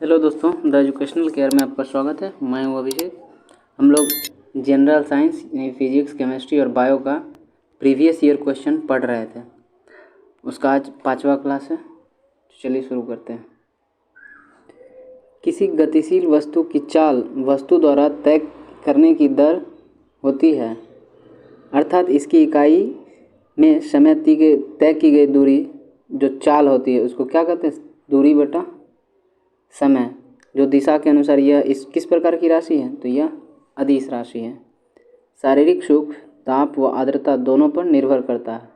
Hello दोस्तों, the educational care में आपका स्वागत है। मैं हूं अभिषेक। हम लोग जनरल साइंस यानी फिजिक्स, केमिस्ट्री और बायो का प्रीवियस ईयर क्वेश्चन पढ़ रहे थे। उसका आज 5वां क्लास है। चलिए शुरू करते हैं। किसी गतिशील वस्तु की चाल वस्तु द्वारा तय करने की दर होती है, अर्थात इसकी इकाई में समय तय की गई दूरी जो चाल होती है उसको क्या कहते हैं? दूरी बटा समय। जो दिशा के अनुसार यह इस किस प्रकार की राशि है? तो यह अदिश राशि है। शारीरिक सुख, ताप व आर्द्रता दोनों पर निर्भर करता है।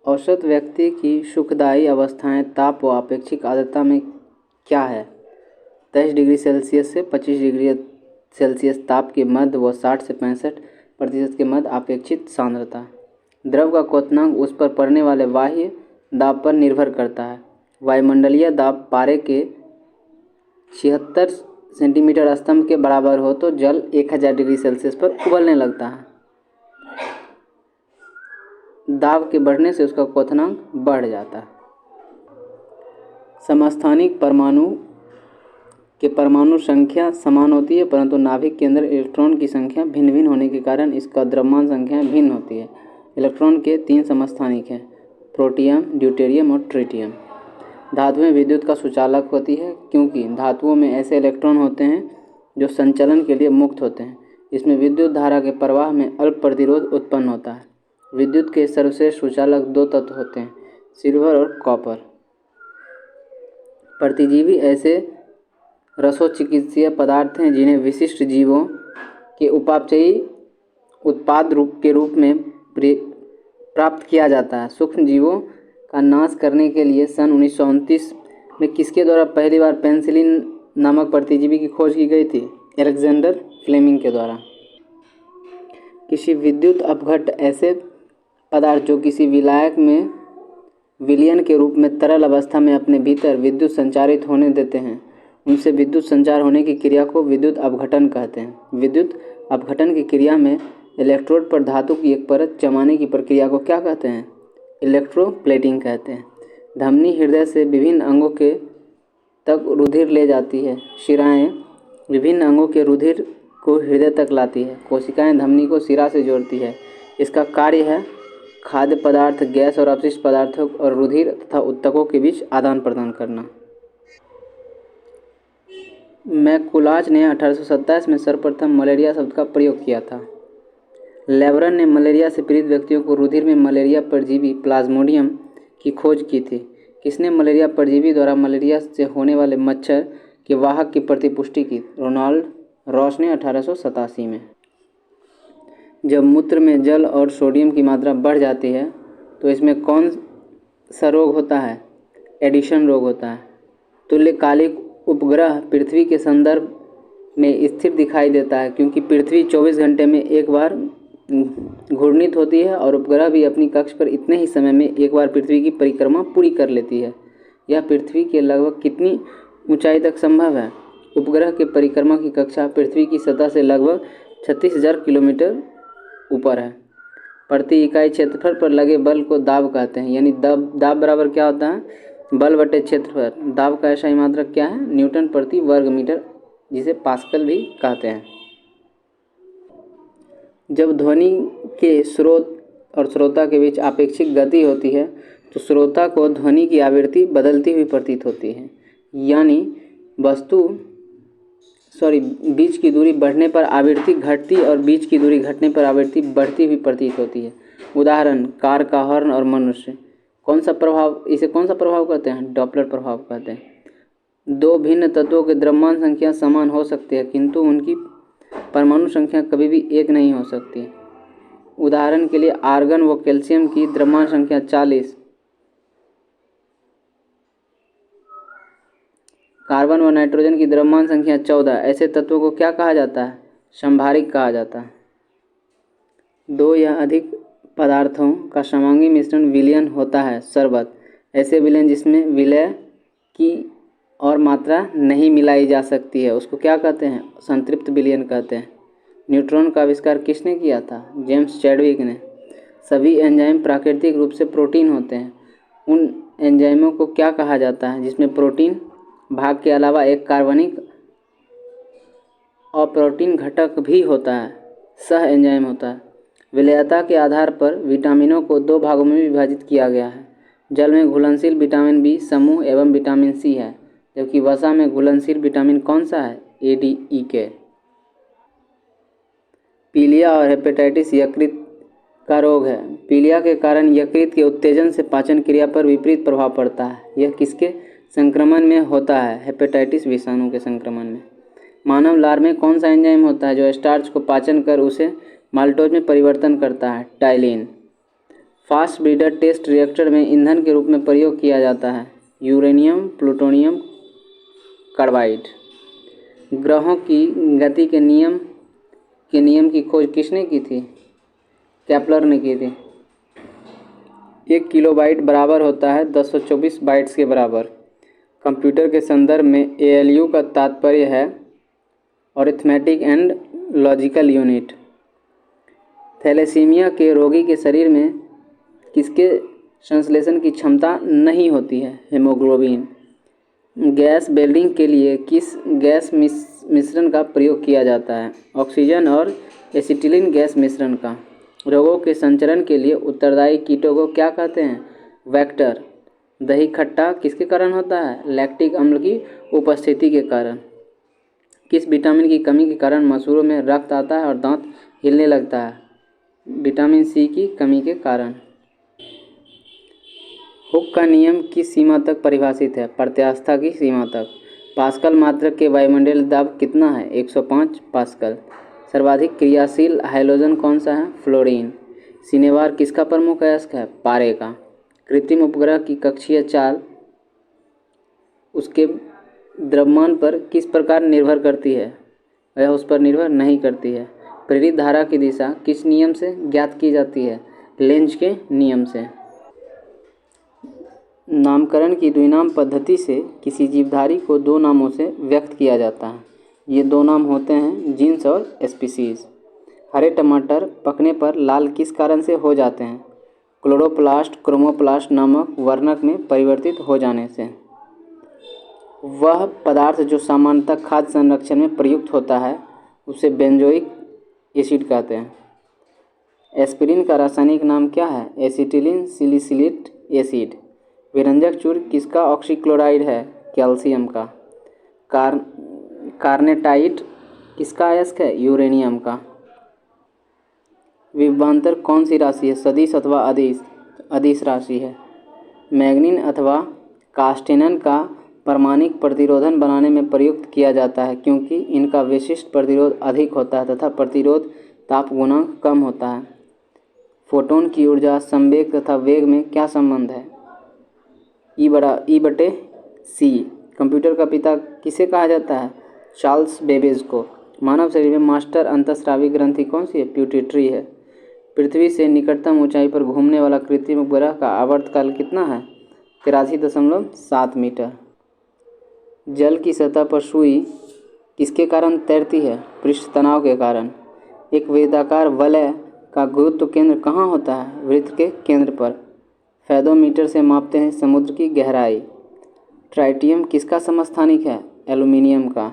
औसत व्यक्ति की सुखदायी अवस्थाएं ताप व अपेक्षित आर्द्रता में क्या है? 23 डिग्री सेल्सियस से 25 डिग्री सेल्सियस ताप के मध्य व 60 से 65% के मध्य अपेक्षित सांद्रता। द्रव का क्वथनांक उस पर पड़ने वाले बाह्य दाब पर निर्भर करता है। वायुमंडलीय दाब पारे के 76 सेंटीमीटर स्तंभ के बराबर हो तो जल 1000 डिग्री सेल्सियस पर उबलने लगता है। दाब के बढ़ने से उसका क्वथनांक बढ़ जाता है। समस्थानिक परमाणु के परमाणु संख्या समान होती है, परंतु नाभिक के अंदर इलेक्ट्रॉन की संख्या भिन्न भिन्न होने के कारण इसका द्रव्यमान संख्या भिन्न होती है। इलेक्ट्रॉन के 3 समस्थानिक हैं, प्रोटियम, ड्यूटेरियम और ट्रिटियम। धातुएं विद्युत का सुचालक होती है क्योंकि धातुओं में ऐसे इलेक्ट्रॉन होते हैं जो संचलन के लिए मुक्त होते हैं। इसमें विद्युत धारा के प्रवाह में अल्प प्रतिरोध उत्पन्न होता है। विद्युत के सर्वश्रेष्ठ सुचालक 2 तत्व होते हैं, सिल्वर और कॉपर। प्रतिजीवी ऐसे रसोचिकित्सीय पदार्थ हैं जिन्हें विशिष्ट जीवों के उपापचयी उत्पाद के रूप में प्राप्त किया जाता है। सूक्ष्म जीवों का नाश करने के लिए सन 1929 में किसके द्वारा पहली बार पेनिसिलिन नामक प्रतिजीवी की खोज की गई थी? अलेक्जेंडर फ्लेमिंग के द्वारा। किसी विद्युत अपघट्ट ऐसे पदार्थ जो किसी विलायक में विलयन के रूप में तरल अवस्था में अपने भीतर विद्युत संचारित होने देते हैं, उनसे विद्युत संचार होने की क्रिया को विद्युत अपघटन कहते हैं। विद्युत अपघटन की क्रिया में इलेक्ट्रोड पर धातु की एक परत जमाने की प्रक्रिया को क्या कहते हैं? इलेक्ट्रोप्लेटिंग कहते हैं। धमनी हृदय से विभिन्न अंगों के तक रुधिर ले जाती है। शिराएं विभिन्न अंगों के रुधिर को हृदय तक लाती है। कोशिकाएं धमनी को शिरा से जोड़ती है। इसका कार्य है खाद्य पदार्थ, गैस और अपशिष्ट पदार्थों और रुधिर तथा ऊतकों के बीच आदान प्रदान करना। मैकुलाच ने 1827 में सर्वप्रथम मलेरिया शब्द का प्रयोग किया था। लेवरन ने मलेरिया से पीड़ित व्यक्तियों को रुधिर में मलेरिया परजीवी प्लाज्मोडियम की खोज की थी। किसने मलेरिया परजीवी द्वारा मलेरिया से होने वाले मच्छर के वाहक की प्रतिपुष्टि की? रोनाल्ड रॉस ने 1887 में। जब मूत्र में जल और सोडियम की मात्रा बढ़ जाती है तो इसमें कौन सा रोग होता है? एडिशन रोग होता है। तुल्यकालिक उपग्रह पृथ्वी के संदर्भ में स्थिर दिखाई देता है क्योंकि पृथ्वी 24 घंटे में एक बार घूर्णित होती है और उपग्रह भी अपनी कक्ष पर इतने ही समय में एक बार पृथ्वी की परिक्रमा पूरी कर लेती है। यह पृथ्वी के लगभग कितनी ऊंचाई तक संभव है? उपग्रह के परिक्रमा की कक्षा पृथ्वी की सतह से लगभग 36,000 किलोमीटर ऊपर है। प्रति इकाई क्षेत्रफल पर लगे बल को दाब कहते हैं। यानी दाब बराबर क्या होता है? बल बटे क्षेत्रफल। दाब का ऐसा ही मात्रक क्या है? न्यूटन प्रति वर्ग मीटर, जिसे पास्कल भी कहते हैं। जब ध्वनि के स्रोत और श्रोता के बीच आपेक्षिक गति होती है तो श्रोता को ध्वनि की आवृत्ति बदलती हुई प्रतीत होती है। यानी बीच की दूरी बढ़ने पर आवृत्ति घटती और बीच की दूरी घटने पर आवृत्ति बढ़ती हुई प्रतीत होती है। उदाहरण, कार का हॉर्न और मनुष्य। इसे कौन सा प्रभाव कहते हैं? डॉपलर प्रभाव कहते हैं। 2 भिन्न तत्वों के द्रव्यमान संख्या समान हो सकती है किंतु उनकी परमाणु संख्या कभी भी एक नहीं हो सकती। उदाहरण के लिए आर्गन व कैल्शियम की द्रव्यमान संख्या 40, कार्बन व नाइट्रोजन की द्रव्यमान संख्या 14। ऐसे तत्वों को क्या कहा जाता है? संभारिक कहा जाता है। 2 या अधिक पदार्थों का समांगी मिश्रण विलयन होता है। शरबत ऐसे विलयन जिसमें विलय की और मात्रा नहीं मिलाई जा सकती है उसको क्या कहते हैं? संतृप्त विलयन कहते हैं। न्यूट्रॉन का आविष्कार किसने किया था? जेम्स चैडविक ने। सभी एंजाइम प्राकृतिक रूप से प्रोटीन होते हैं। उन एंजाइमों को क्या कहा जाता है जिसमें प्रोटीन भाग के अलावा एक कार्बनिक अप्रोटीन घटक भी होता है, सह एंजाइम होता है। विलेयता के आधार पर विटामिनों को दो भागों में विभाजित किया गया है। जल में घुलनशील विटामिन बी समूह एवं विटामिन सी है, जबकि वसा में घुलनशील विटामिन कौन सा है? ए, डी, ई के। पीलिया और हेपेटाइटिस यकृत का रोग है। पीलिया के कारण यकृत के उत्तेजन से पाचन क्रिया पर विपरीत प्रभाव पड़ता है। यह किसके संक्रमण में होता है? हेपेटाइटिस विषाणु के संक्रमण में। मानव लार में कौन सा एंजाइम होता है जो स्टार्च को पाचन कर उसे माल्टोज में परिवर्तन करता है? टाइलिन। फास्ट ब्रीडर टेस्ट रिएक्टर में ईंधन के रूप में प्रयोग किया जाता है यूरेनियम प्लूटोनियम कार्बाइड। ग्रहों की गति के नियम की खोज किसने की थी? केपलर ने की थी। 1 किलोबाइट बराबर होता है 1024 बाइट्स के बराबर। कंप्यूटर के संदर्भ में ALU का तात्पर्य है arithmetic and logical unit. Thalassemia के रोगी के शरीर में किसके संश्लेषण की क्षमता नहीं होती है? हेमोग्लोबिन। गैस वेल्डिंग के लिए किस गैस मिश्रण का प्रयोग किया जाता है? ऑक्सीजन और एसिटिलीन गैस मिश्रण का। रोगों के संचरण के लिए उत्तरदायी कीटों को क्या कहते हैं? वेक्टर। दही खट्टा किसके कारण होता है? लैक्टिक अम्ल की उपस्थिति के कारण। किस विटामिन की कमी के कारण मसूड़ों में रक्त आता है और दांत हिलने लगता है? विटामिन सी की कमी के कारण। हुक का नियम किस सीमा तक परिभाषित है? प्रत्यास्थता की सीमा तक। पास्कल मात्रक के वायुमंडलीय दाब कितना है? 105 पास्कल। सर्वाधिक क्रियाशील हाइड्रोजन कौन सा है? फ्लोरीन। सिनेवार किसका प्रमुख अयस्क है? पारे का। कृत्रिम उपग्रह की कक्षीय चाल उसके द्रव्यमान पर किस प्रकार निर्भर करती है? वह उस पर निर्भर नहीं करती है। प्रेरित धारा की दिशा किस नियम से ज्ञात की जाती है? लेंज के नियम से। नामकरण की द्विनाम पद्धति से किसी जीवधारी को दो नामों से व्यक्त किया जाता है। ये दो नाम होते हैं जीन्स और स्पीसीज। हरे टमाटर पकने पर लाल किस कारण से हो जाते हैं? क्लोरोप्लास्ट क्रोमोप्लास्ट नामक वर्णक में परिवर्तित हो जाने से। वह पदार्थ जो सामान्यतः खाद्य संरक्षण में प्रयुक्त होता है उसे बेंजोइक एसिड कहते हैं। एस्पिरिन का रासायनिक नाम क्या है? Acetylene salicylic acid. विरंजक चूर्ण किसका ऑक्सीक्लोराइड है? कैल्शियम का। कार्नेटाइट किसका अयस्क है? यूरेनियम का। विभवांतर कौन सी राशि है? सदिश अथवा अदिश राशि है। मैग्नीन अथवा कास्टेनन का परमाणिक प्रतिरोधन बनाने में प्रयुक्त किया जाता है क्योंकि इनका विशिष्ट प्रतिरोध अधिक होता है तथा प्रतिरोध ताप गुणांक कम होता है। फोटोन की ऊर्जा संवेग तथा वेग में क्या संबंध है? E/c। कंप्यूटर का पिता किसे कहा जाता है? चार्ल्स बेबेज को। मानव शरीर में मास्टर अंतःस्रावी ग्रंथि कौन सी है? प्यूटिट्री है। पृथ्वी से निकटतम ऊंचाई पर घूमने वाला कृत्रिम उपग्रह का आवर्तकाल कितना है? 83.7 मीटर। जल की सतह पर सुई किसके कारण तैरती है? पृष्ठ तनाव के कारण। एक वृत्ताकार वलय का गुरुत्व केंद्र कहाँ होता है? वृत्त के केंद्र पर। फेदोमीटर से मापते हैं समुद्र की गहराई। ट्राइटियम किसका समस्थानिक है? एल्यूमिनियम का।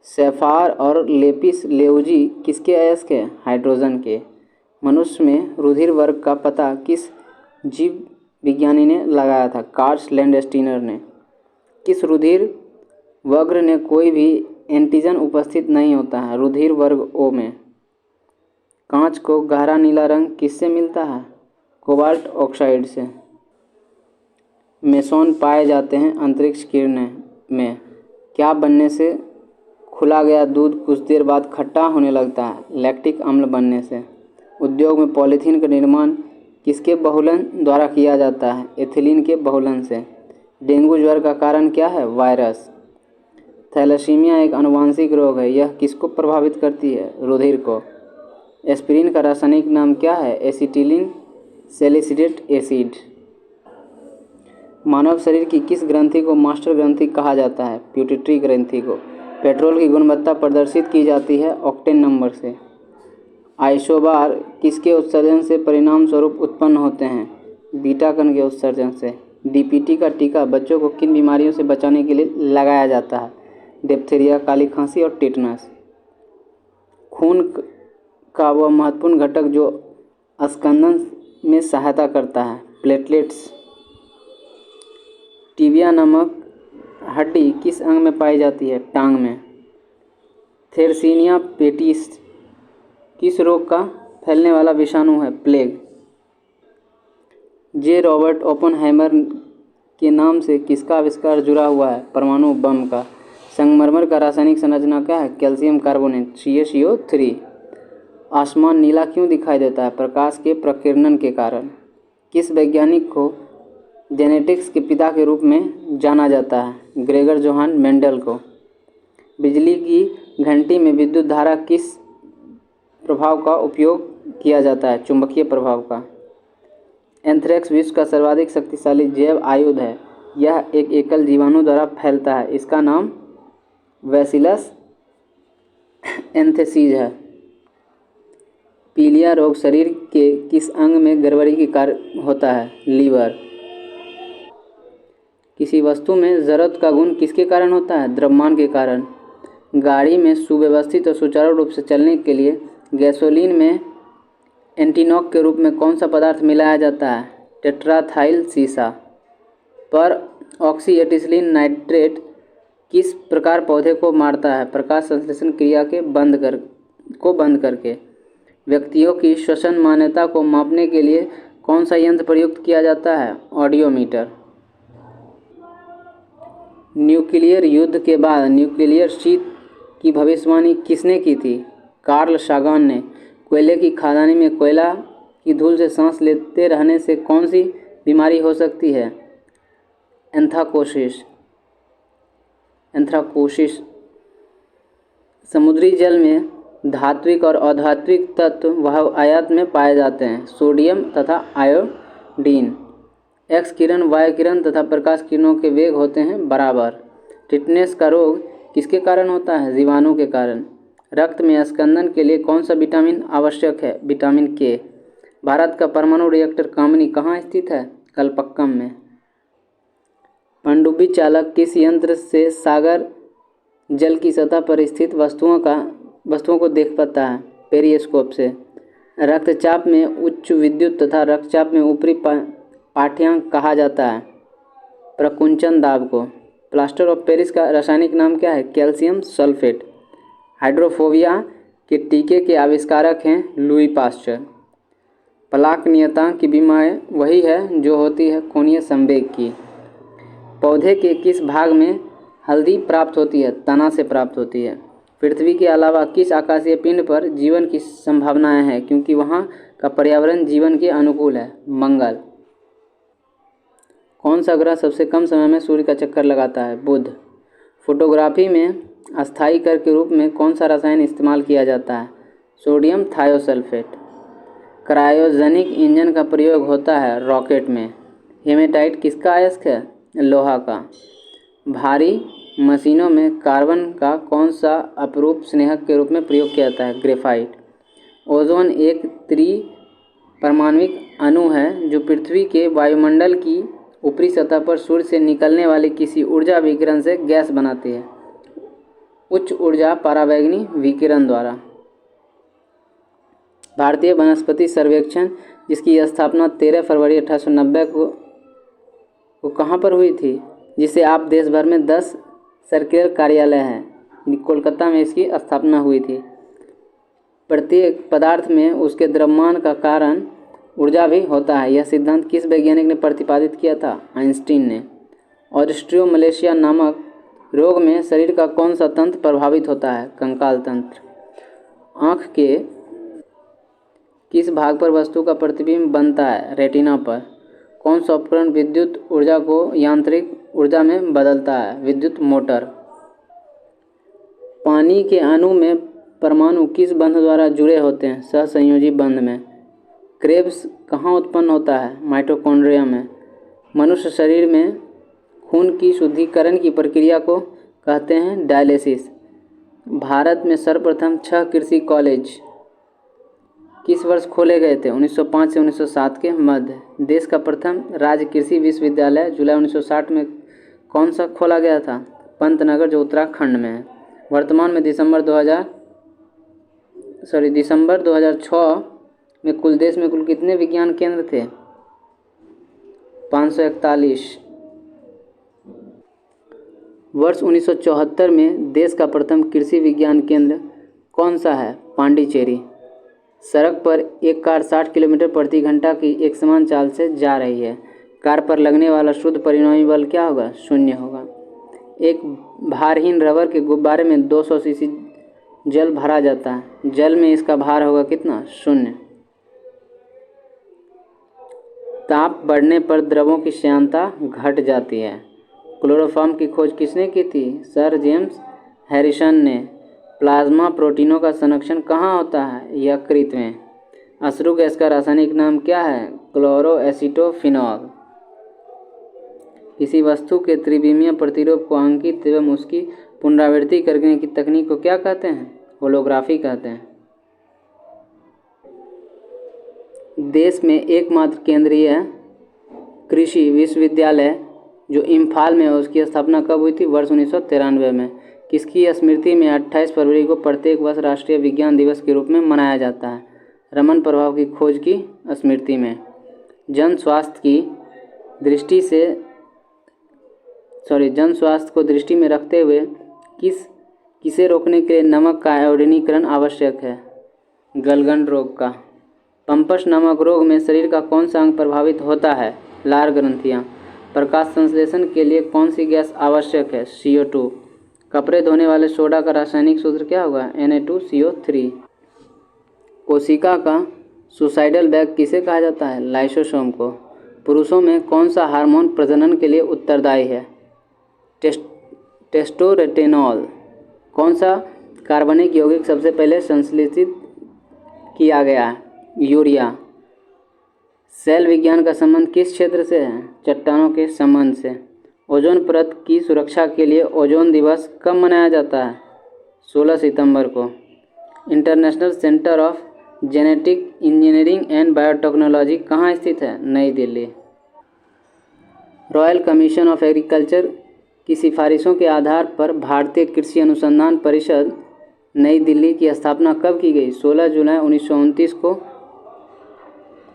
सैफार और लेपिस लेउजी किसके अयस्क है? हाइड्रोजन के। मनुष्य में रुधिर वर्ग का पता किस जीव विज्ञानी ने लगाया था? कार्ल लैंडस्टीनर ने। किस रुधिर वर्ग में कोई भी एंटीजन उपस्थित नहीं होता है? रुधिर वर्ग ओ में। कांच को गहरा नीला रंग किससे मिलता है? कोबाल्ट ऑक्साइड से। मेसोन पाए जाते हैं अंतरिक्ष किरणें में। क्या बनने से खुला गया दूध कुछ देर बाद खट्टा होने लगता है? लैक्टिक अम्ल बनने से। उद्योग में पॉलीथीन का निर्माण किसके बहुलन द्वारा किया जाता है? एथिलीन के बहुलन से। डेंगू ज्वर का कारण क्या है? वायरस। थैलेसीमिया एक आनुवंशिक रोग है। यह किसको प्रभावित करती है? रुधिर को। एस्पिरिन का रासायनिक नाम क्या है? Acetylene salicylate acid. मानव शरीर की किस ग्रंथि को मास्टर ग्रंथि कहा जाता है? प्यूटिट्री ग्रंथि को। पेट्रोल की गुणवत्ता प्रदर्शित की जाती है ऑक्टेन नंबर से। आइसोबार किसके उत्सर्जन से परिणाम स्वरूप उत्पन्न होते हैं? बीटा कण के उत्सर्जन से। डीपीटी का टीका बच्चों को किन बीमारियों से बचाने के लिए लगाया जाता है? डिप्थीरिया, काली खांसी और टिटनस। खून का वह महत्वपूर्ण घटक जो स्कंदन में सहायता करता है, प्लेटलेट्स। टिबिया नामक हड्डी किस अंग में पाई जाती है? टांग में। थेरसीनिया पेटिस किस रोग का फैलने वाला विषाणु है? प्लेग। जे रॉबर्ट ओपेनहाइमर के नाम से किसका आविष्कार जुड़ा हुआ है? परमाणु बम का। संगमरमर का रासायनिक संरचना क्या है? Calcium carbonate, CaCO3। आसमान नीला क्यों दिखाई देता है? प्रकाश के प्रकीर्णन के कारण। किस वैज्ञानिक को जेनेटिक्स के पिता के रूप में जाना जाता है? ग्रेगर जोहान मेंडल को। बिजली की घंटी में विद्युत धारा किस प्रभाव का उपयोग किया जाता है? चुंबकीय प्रभाव का। एंथ्रेक्स विश्व का सर्वाधिक शक्तिशाली जैव आयुध है। यह एक एकल जीवाणु द्वारा फैलता है। इसका नाम बैसिलस एंथेसिस है। पीलिया रोग शरीर के किस अंग में गड़बड़ी के कारण होता है? लीवर। किसी वस्तु में जरूरत का गुण किसके कारण होता है? द्रव्यमान के कारण। गाड़ी में सुव्यवस्थित और सुचारू रूप से चलने के लिए गैसोलीन में एंटीनॉक के रूप में कौन सा पदार्थ मिलाया जाता है? टेट्राथाइल सीसा। पर ऑक्सीएटिलीन नाइट्रेट किस प्रकार पौधे को मारता है? प्रकाश संश्लेषण क्रिया के बंद करके। व्यक्तियों की श्वसन मान्यता को मापने के लिए कौन सा यंत्र प्रयुक्त किया जाता है? ऑडियोमीटर। न्यूक्लियर युद्ध के बाद न्यूक्लियर शीत की भविष्यवाणी किसने की थी? कार्ल सागन ने। कोयले की खदानी में कोयला की धूल से सांस लेते रहने से कौन सी बीमारी हो सकती है? एंथ्राकोसिस। समुद्री जल में धात्विक और अधात्विक तत्व वह आयत में पाए जाते हैं, सोडियम तथा आयोडीन। एक्स किरण, वाय किरण तथा प्रकाश किरणों के वेग होते हैं बराबर। टिटनेस का रोग किसके कारण होता है? जीवाणु के कारण। रक्त में स्कंदन के लिए कौन सा विटामिन आवश्यक है? विटामिन के। भारत का परमाणु रिएक्टर कामिनी कहाँ स्थित है? कलपक्कम में। पनडुब्बी चालक किस यंत्र से सागर जल की सतह पर स्थित वस्तुओं को देख पाता है? पेरिस्कोप से। रक्तचाप में उच्च विद्युत तथा रक्तचाप में ऊपरी पाठ्यांक कहा जाता है? प्रकुंचन दाब को। प्लास्टर ऑफ पेरिस का रासायनिक नाम क्या है? Calcium sulphate. हाइड्रोफोबिया के टीके के आविष्कारक हैं लुई पास्चर। प्लाक नियतांक की बीमारी वही है जो होती है कोणीय संवेग की। पौधे के किस भाग में हल्दी प्राप्त होती है? तना से प्राप्त होती है। पृथ्वी के अलावा किस आकाशीय पिंड पर जीवन की संभावनाएं हैं क्योंकि वहाँ का पर्यावरण जीवन के अनुकूल है? मंगल। कौन सा ग्रह सबसे कम समय में सूर्य का चक्कर लगाता है? बुध। फोटोग्राफी में अस्थायी कर के रूप में कौन सा रसायन इस्तेमाल किया जाता है? Sodium thiosulphate. क्रायोजेनिक इंजन का प्रयोग होता है रॉकेट में। हेमेटाइट किसका अयस्क है? लोहा का। भारी मशीनों में कार्बन का कौन सा अपरूप स्नेहक के रूप में प्रयोग किया जाता है? ग्रेफाइट। ओजोन एक त्रिपरमाण्विक अणु है जो पृथ्वी के वायुमंडल की ऊपरी सतह पर सूर्य से निकलने वाली किसी ऊर्जा विकिरण से गैस बनाती है, उच्च ऊर्जा परावैंगनी विकिरण द्वारा। भारतीय वनस्पति सर्वेक्षण जिसकी स्थापना 13 फरवरी 1890 को कहाँ पर हुई थी? जिसे आप देश भर में 10 सर्किलर कार्यालय हैं। कोलकाता में इसकी स्थापना हुई थी। प्रत्येक पदार्थ में उसके द्रव्यमान का कारण ऊर्जा भी होता है। यह सिद्धांत किस वैज्ञानिक ने प्रतिपादित किया था? आइंस्टीन ने। ऑस्टियोमलेशिया नामक रोग में शरीर का कौन सा तंत्र प्रभावित होता है? कंकाल तंत्र। आँख के किस भाग पर वस्तु का प्रतिबिंब बनता है? रेटिना पर। कौन सा उपकरण विद्युत ऊर्जा को यांत्रिक ऊर्जा में बदलता है? विद्युत मोटर। पानी के अणु में परमाणु किस बंध द्वारा जुड़े होते हैं? सहसंयोजी बंध में। क्रेब्स कहाँ उत्पन्न होता है? माइटोकॉन्ड्रिया में। मनुष्य शरीर में खून की शुद्धिकरण की प्रक्रिया को कहते हैं डायलिसिस। भारत में सर्वप्रथम 6 कृषि कॉलेज किस वर्ष खोले गए थे? 1905 से 1907 के मध्य। देश का प्रथम राज्य कृषि विश्वविद्यालय जुलाई 1960 में कौन सा खोला गया था? पंतनगर, जो उत्तराखंड में है। वर्तमान में दिसंबर 2006 में कुल देश में कुल कितने विज्ञान केंद्र थे? 541। वर्ष 1974 में देश का प्रथम कृषि विज्ञान केंद्र कौन सा है? पांडिचेरी। सड़क पर एक कार 60 किलोमीटर प्रति घंटा की एक समान चाल से जा रही है। कार पर लगने वाला शुद्ध परिणामी बल क्या होगा? 0 होगा। एक भारहीन रबर के गुब्बारे में 200 सीसी जल भरा जाता है। जल में इसका भार होगा कितना? 0। ताप बढ़ने पर द्रवों की श्यानता घट जाती है। क्लोरोफॉर्म की खोज किसने की थी? सर जेम्स हैरिसन ने। प्लाज्मा प्रोटीनों का संरक्षण कहाँ होता है? यकृत में। अश्रु गैस का रासायनिक नाम क्या है? क्लोरोएसिटोफिनॉल। किसी वस्तु के त्रिविमीय प्रतिरूप को अंकित एवं उसकी पुनरावृत्ति करने की तकनीक को क्या कहते हैं? होलोग्राफी कहते हैं। देश में एकमात्र केंद्रीय कृषि विश्वविद्यालय जो इम्फाल में है, उसकी स्थापना कब हुई थी? वर्ष 1993 में। किसकी स्मृति में 28 फरवरी को प्रत्येक वर्ष राष्ट्रीय विज्ञान दिवस के रूप में मनाया जाता है? रमन प्रभाव की खोज की स्मृति में। जन स्वास्थ्य को दृष्टि में रखते हुए किसे रोकने के लिए नमक का आयोडीनीकरण आवश्यक है? गलगंड रोग का। पंपस नामक रोग में शरीर का कौन सा अंग प्रभावित होता है? लार ग्रंथियाँ। प्रकाश संश्लेषण के लिए कौन सी गैस आवश्यक है? CO2। कपड़े धोने वाले सोडा का रासायनिक सूत्र क्या होगा? Na2CO3। कोशिका का सुसाइडल बैग किसे कहा जाता है? लाइसोसोम को। पुरुषों में कौन सा हार्मोन प्रजनन के लिए उत्तरदायी है? टेस्टोस्टेरोन। कौन सा कार्बनिक यौगिक सबसे पहले संश्लेषित किया गया है? यूरिया। सेल विज्ञान का संबंध किस क्षेत्र से है? चट्टानों के संबंध से। ओजोन परत की सुरक्षा के लिए ओजोन दिवस कब मनाया जाता है? 16 सितंबर को। International centre of genetic engineering and biotechnology कहाँ स्थित है? नई Delhi. Royal commission of agriculture की सिफारिशों के आधार पर भारतीय कृषि अनुसंधान परिषद नई दिल्ली की स्थापना कब की गई? 16 जुलाई 1929 को।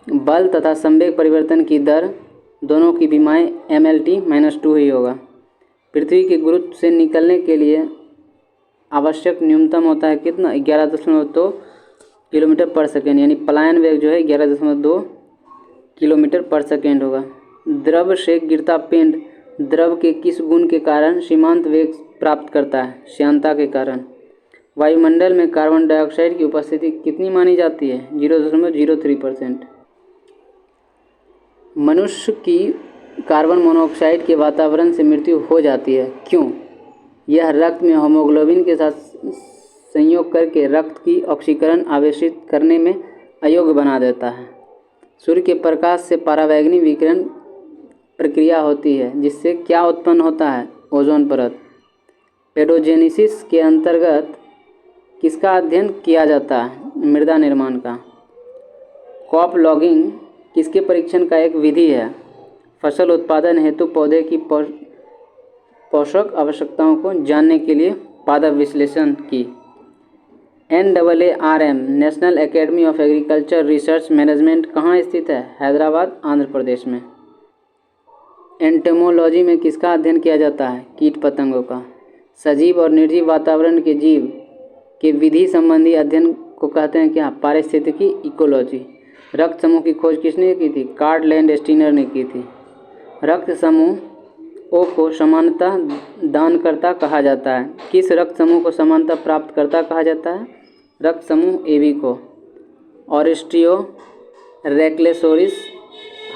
बल तथा संवेग परिवर्तन की दर दोनों की विमाएँ MLT-2 ही होगा। पृथ्वी के गुरुत्व से निकलने के लिए आवश्यक न्यूनतम होता है कितना? 11.2 किलोमीटर पर सेकेंड, यानी पलायन वेग जो है 11.2 किलोमीटर पर सेकेंड होगा। द्रव से गिरता पिंड द्रव के किस गुण के कारण सीमांत वेग प्राप्त करता है? श्यानता के कारण। वायुमंडल में कार्बन डाइऑक्साइड की उपस्थिति कितनी मानी जाती है? 0.03%। मनुष्य की कार्बन मोनोऑक्साइड के वातावरण से मृत्यु हो जाती है, क्यों? यह रक्त में हीमोग्लोबिन के साथ संयोग करके रक्त की ऑक्सीकरण आवेशित करने में अयोग्य बना देता है। सूर्य के प्रकाश से परावैंगनी विकिरण प्रक्रिया होती है, जिससे क्या उत्पन्न होता है? ओजोन परत। पेडोजेनेसिस के अंतर्गत किसका अध्ययन किया जाता है? मृदा निर्माण का। क्रॉप लॉगिंग किसके परीक्षण का एक विधि है? फसल उत्पादन हेतु पौधे की पोषक आवश्यकताओं को जानने के लिए पादप विश्लेषण की। NAARM national academy of agriculture research management कहाँ स्थित है? हैदराबाद, आंध्र प्रदेश में। एंटोमोलॉजी में किसका अध्ययन किया जाता है? कीट पतंगों का। सजीव और निर्जीव वातावरण के जीव के विधि संबंधी अध्ययन को कहते हैं क्या? पारिस्थितिकी इकोलॉजी। रक्त समूह की खोज किसने की थी? कार्ल लैंडस्टीनर ने की थी। रक्त समूह ओ को समानता दानकर्ता कहा जाता है। किस रक्त समूह को समानता प्राप्तकर्ता कहा जाता है? रक्त समूह AB को। ऑरिस्टियोरेक्लेसोरिस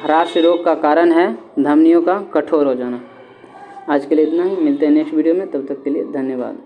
ह्रास रोग का कारण है धमनियों का कठोर हो जाना। आज के लिए इतना ही, मिलते हैं नेक्स्ट वीडियो में, तब तक के लिए धन्यवाद।